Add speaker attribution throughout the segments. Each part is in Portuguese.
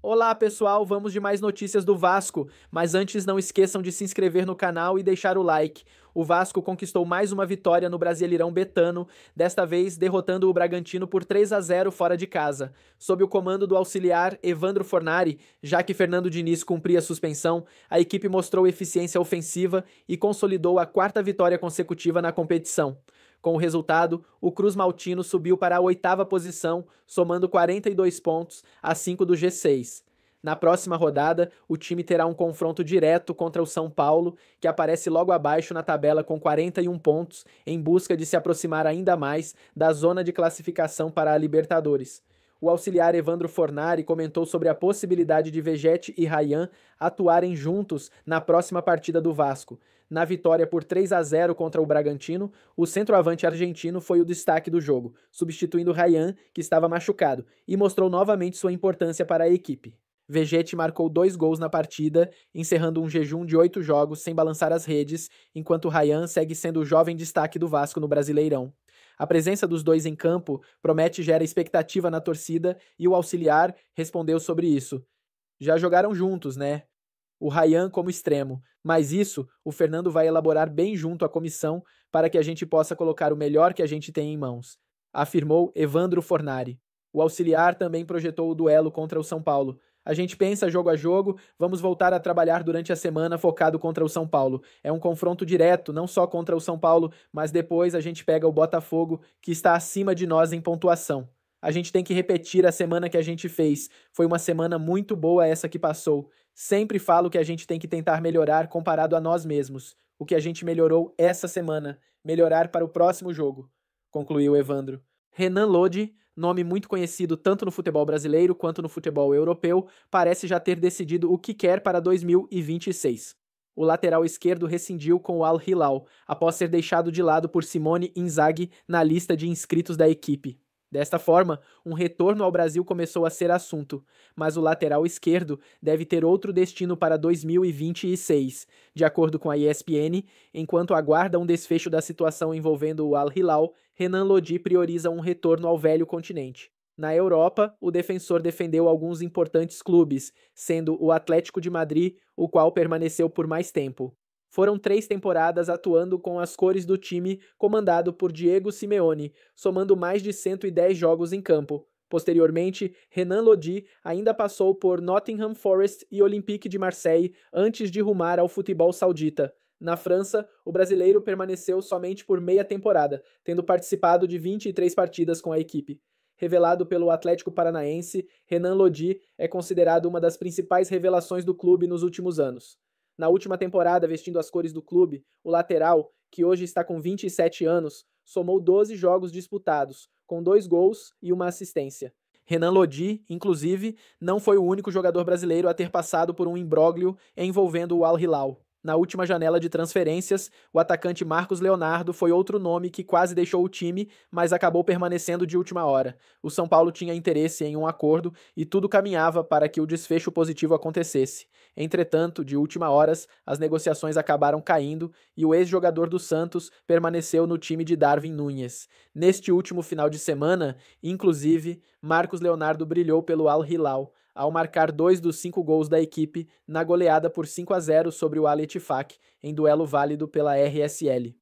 Speaker 1: Olá pessoal, vamos de mais notícias do Vasco, mas antes não esqueçam de se inscrever no canal e deixar o like. O Vasco conquistou mais uma vitória no Brasileirão Betano, desta vez derrotando o Bragantino por 3-0 fora de casa. Sob o comando do auxiliar Evandro Fornari, já que Fernando Diniz cumpria suspensão, a equipe mostrou eficiência ofensiva e consolidou a quarta vitória consecutiva na competição. Com o resultado, o Cruz Maltino subiu para a 8ª posição, somando 42 pontos, a 5 do G6. Na próxima rodada, o time terá um confronto direto contra o São Paulo, que aparece logo abaixo na tabela com 41 pontos, em busca de se aproximar ainda mais da zona de classificação para a Libertadores. O auxiliar Evandro Fornari comentou sobre a possibilidade de Vegetti e Rayan atuarem juntos na próxima partida do Vasco. Na vitória por 3-0 contra o Bragantino, o centroavante argentino foi o destaque do jogo, substituindo Rayan, que estava machucado, e mostrou novamente sua importância para a equipe. Vegetti marcou 2 gols na partida, encerrando um jejum de 8 jogos sem balançar as redes, enquanto Rayan segue sendo o jovem destaque do Vasco no Brasileirão. A presença dos dois em campo promete gera expectativa na torcida e o auxiliar respondeu sobre isso. Já jogaram juntos, né? O Rayan como extremo, mas isso o Fernando vai elaborar bem junto à comissão para que a gente possa colocar o melhor que a gente tem em mãos, afirmou Evandro Fornari. O auxiliar também projetou o duelo contra o São Paulo. A gente pensa jogo a jogo, vamos voltar a trabalhar durante a semana focado contra o São Paulo. É um confronto direto, não só contra o São Paulo, mas depois a gente pega o Botafogo, que está acima de nós em pontuação. A gente tem que repetir a semana que a gente fez. Foi uma semana muito boa essa que passou. Sempre falo que a gente tem que tentar melhorar comparado a nós mesmos. O que a gente melhorou essa semana, melhorar para o próximo jogo, concluiu Evandro. Renan Lodi, nome muito conhecido tanto no futebol brasileiro quanto no futebol europeu, parece já ter decidido o que quer para 2026. O lateral esquerdo rescindiu com o Al Hilal, após ser deixado de lado por Simone Inzaghi na lista de inscritos da equipe. Desta forma, um retorno ao Brasil começou a ser assunto, mas o lateral esquerdo deve ter outro destino para 2026, de acordo com a ESPN. Enquanto aguarda um desfecho da situação envolvendo o Al Hilal, Renan Lodi prioriza um retorno ao velho continente. Na Europa, o defensor defendeu alguns importantes clubes, sendo o Atlético de Madrid, o qual permaneceu por mais tempo. Foram 3 temporadas atuando com as cores do time comandado por Diego Simeone, somando mais de 110 jogos em campo. Posteriormente, Renan Lodi ainda passou por Nottingham Forest e Olympique de Marseille antes de rumar ao futebol saudita. Na França, o brasileiro permaneceu somente por meia temporada, tendo participado de 23 partidas com a equipe. Revelado pelo Atlético Paranaense, Renan Lodi é considerado uma das principais revelações do clube nos últimos anos. Na última temporada, vestindo as cores do clube, o lateral, que hoje está com 27 anos, somou 12 jogos disputados, com 2 gols e uma assistência. Renan Lodi, inclusive, não foi o único jogador brasileiro a ter passado por um imbróglio envolvendo o Al Hilal. Na última janela de transferências, o atacante Marcos Leonardo foi outro nome que quase deixou o time, mas acabou permanecendo de última hora. O São Paulo tinha interesse em um acordo e tudo caminhava para que o desfecho positivo acontecesse. Entretanto, de última hora, as negociações acabaram caindo e o ex-jogador do Santos permaneceu no time de Darwin Núñez. Neste último final de semana, inclusive, Marcos Leonardo brilhou pelo Al Hilal, ao marcar 2 dos 5 gols da equipe na goleada por 5-0 sobre o Al-Ettifaq, em duelo válido pela RSL.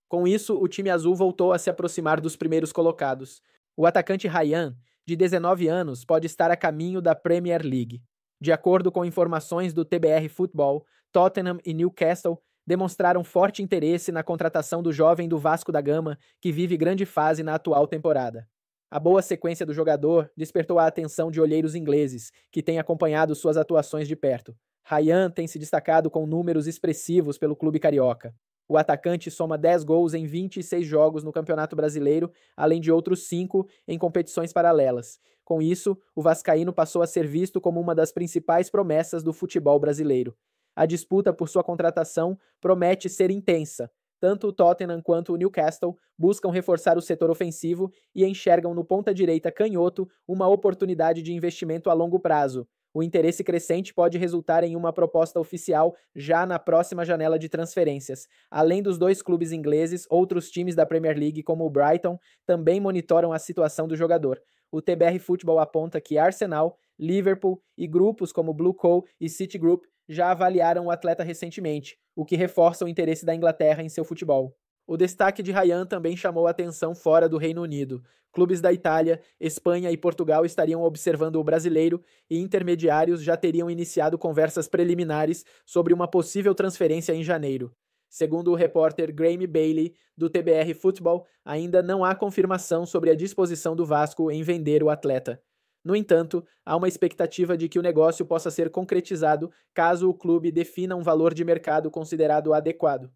Speaker 1: Com isso, o time azul voltou a se aproximar dos primeiros colocados. O atacante Rayan, de 19 anos, pode estar a caminho da Premier League. De acordo com informações do TBR Futebol, Tottenham e Newcastle demonstraram forte interesse na contratação do jovem do Vasco da Gama, que vive grande fase na atual temporada. A boa sequência do jogador despertou a atenção de olheiros ingleses, que têm acompanhado suas atuações de perto. Rayan tem se destacado com números expressivos pelo clube carioca. O atacante soma 10 gols em 26 jogos no Campeonato Brasileiro, além de outros 5 em competições paralelas. Com isso, o vascaíno passou a ser visto como uma das principais promessas do futebol brasileiro. A disputa por sua contratação promete ser intensa. Tanto o Tottenham quanto o Newcastle buscam reforçar o setor ofensivo e enxergam no ponta-direita canhoto uma oportunidade de investimento a longo prazo. O interesse crescente pode resultar em uma proposta oficial já na próxima janela de transferências. Além dos 2 clubes ingleses, outros times da Premier League, como o Brighton, também monitoram a situação do jogador. O TBR Futebol aponta que Arsenal, Liverpool e grupos como Blue Co e Citigroup já avaliaram o atleta recentemente, o que reforça o interesse da Inglaterra em seu futebol. O destaque de Ryan também chamou a atenção fora do Reino Unido. Clubes da Itália, Espanha e Portugal estariam observando o brasileiro e intermediários já teriam iniciado conversas preliminares sobre uma possível transferência em janeiro. Segundo o repórter Graeme Bailey, do TBR Football, ainda não há confirmação sobre a disposição do Vasco em vender o atleta. No entanto, há uma expectativa de que o negócio possa ser concretizado caso o clube defina um valor de mercado considerado adequado.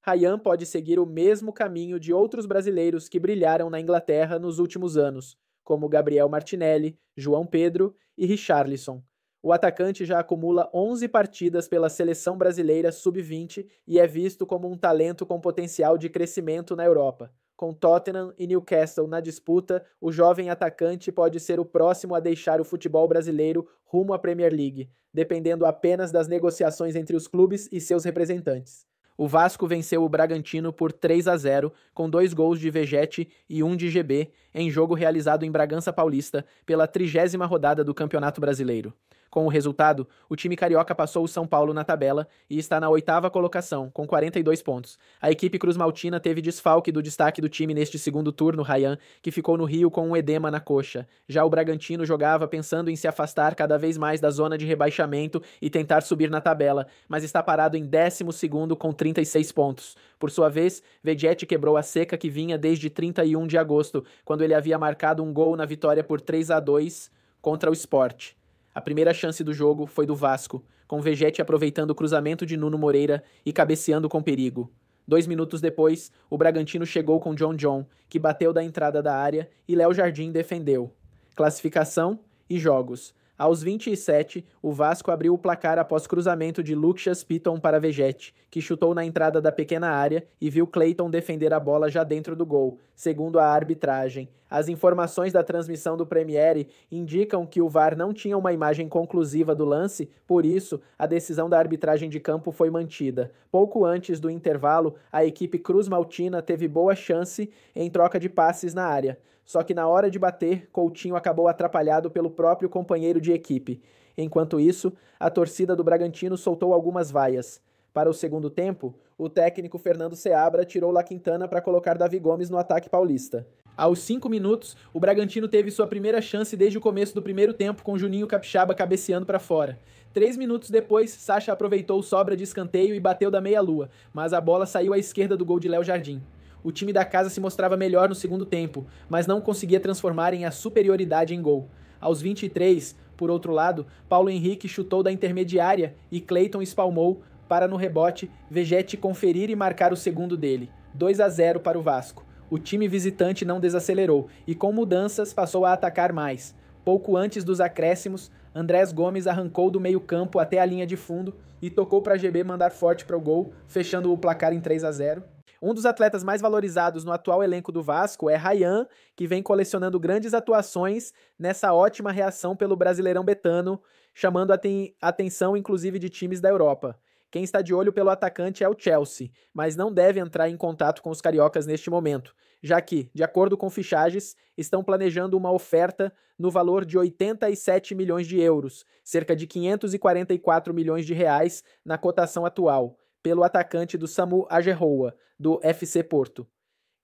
Speaker 1: Ryan pode seguir o mesmo caminho de outros brasileiros que brilharam na Inglaterra nos últimos anos, como Gabriel Martinelli, João Pedro e Richarlison. O atacante já acumula 11 partidas pela seleção brasileira sub-20 e é visto como um talento com potencial de crescimento na Europa. Com Tottenham e Newcastle na disputa, o jovem atacante pode ser o próximo a deixar o futebol brasileiro rumo à Premier League, dependendo apenas das negociações entre os clubes e seus representantes. O Vasco venceu o Bragantino por 3-0, com 2 gols de Vegetti e 1 de GB, em jogo realizado em Bragança Paulista, pela 30ª rodada do Campeonato Brasileiro. Com o resultado, o time carioca passou o São Paulo na tabela e está na 8ª colocação, com 42 pontos. A equipe cruzmaltina teve desfalque do destaque do time neste segundo turno, Ryan, que ficou no Rio com um edema na coxa. Já o Bragantino jogava pensando em se afastar cada vez mais da zona de rebaixamento e tentar subir na tabela, mas está parado em 12º com 36 pontos. Por sua vez, Vegetti quebrou a seca que vinha desde 31 de agosto, quando ele havia marcado um gol na vitória por 3-2 contra o Sport. A primeira chance do jogo foi do Vasco, com Vegetti aproveitando o cruzamento de Nuno Moreira e cabeceando com perigo. 2 minutos depois, o Bragantino chegou com John, que bateu da entrada da área e Léo Jardim defendeu. Classificação e jogos. Aos 27, o Vasco abriu o placar após cruzamento de Lucius Piton para Vegetti, que chutou na entrada da pequena área e viu Clayton defender a bola já dentro do gol, segundo a arbitragem. As informações da transmissão do Premiere indicam que o VAR não tinha uma imagem conclusiva do lance, por isso, a decisão da arbitragem de campo foi mantida. Pouco antes do intervalo, a equipe cruzmaltina teve boa chance em troca de passes na área. Só que na hora de bater, Coutinho acabou atrapalhado pelo próprio companheiro de equipe. Enquanto isso, a torcida do Bragantino soltou algumas vaias. Para o segundo tempo, o técnico Fernando Seabra tirou La Quintana para colocar Davi Gomes no ataque paulista. Aos 5 minutos, o Bragantino teve sua primeira chance desde o começo do primeiro tempo, com Juninho Capixaba cabeceando para fora. 3 minutos depois, Sacha aproveitou sobra de escanteio e bateu da meia-lua, mas a bola saiu à esquerda do gol de Léo Jardim. O time da casa se mostrava melhor no segundo tempo, mas não conseguia transformar a superioridade em gol. Aos 23, por outro lado, Paulo Henrique chutou da intermediária e Clayton espalmou para, no rebote, Vegetti conferir e marcar o segundo dele. 2-0 para o Vasco. O time visitante não desacelerou e, com mudanças, passou a atacar mais. Pouco antes dos acréscimos, Andrés Gomes arrancou do meio-campo até a linha de fundo e tocou para GB mandar forte para o gol, fechando o placar em 3-0. Um dos atletas mais valorizados no atual elenco do Vasco é Ryan, que vem colecionando grandes atuações nessa ótima reação pelo Brasileirão betano, chamando a atenção inclusive de times da Europa. Quem está de olho pelo atacante é o Chelsea, mas não deve entrar em contato com os cariocas neste momento, já que, de acordo com fichagens, estão planejando uma oferta no valor de 87 milhões de euros, cerca de 544 milhões de reais na cotação atual, pelo atacante do Samu Agerroa, do FC Porto.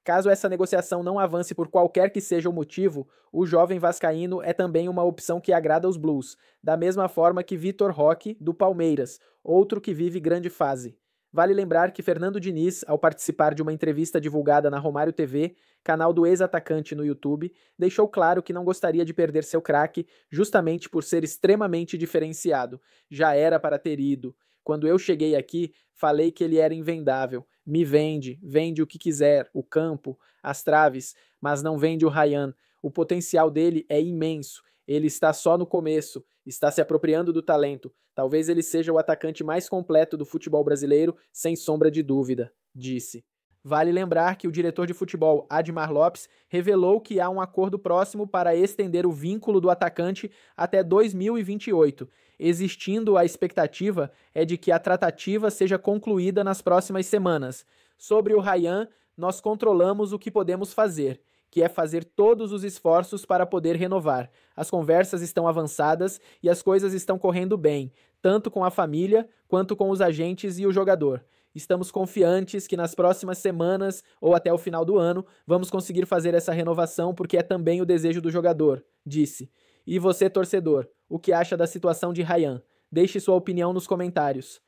Speaker 1: Caso essa negociação não avance por qualquer que seja o motivo, o jovem vascaíno é também uma opção que agrada aos Blues, da mesma forma que Vitor Roque, do Palmeiras, outro que vive grande fase. Vale lembrar que Fernando Diniz, ao participar de uma entrevista divulgada na Romário TV, canal do ex-atacante no YouTube, deixou claro que não gostaria de perder seu craque justamente por ser extremamente diferenciado. Já era para ter ido. Quando eu cheguei aqui, falei que ele era invendável. Me vende o que quiser, o campo, as traves, mas não vende o Ryan. O potencial dele é imenso. Ele está só no começo, está se apropriando do talento. Talvez ele seja o atacante mais completo do futebol brasileiro, sem sombra de dúvida, disse. Vale lembrar que o diretor de futebol, Admar Lopes, revelou que há um acordo próximo para estender o vínculo do atacante até 2028. Existindo a expectativa é de que a tratativa seja concluída nas próximas semanas. Sobre o Ryan, nós controlamos o que podemos fazer. que é fazer todos os esforços para poder renovar. As conversas estão avançadas e as coisas estão correndo bem, tanto com a família quanto com os agentes e o jogador. Estamos confiantes que nas próximas semanas ou até o final do ano vamos conseguir fazer essa renovação porque é também o desejo do jogador, disse. E você, torcedor, o que acha da situação de Ryan? Deixe sua opinião nos comentários.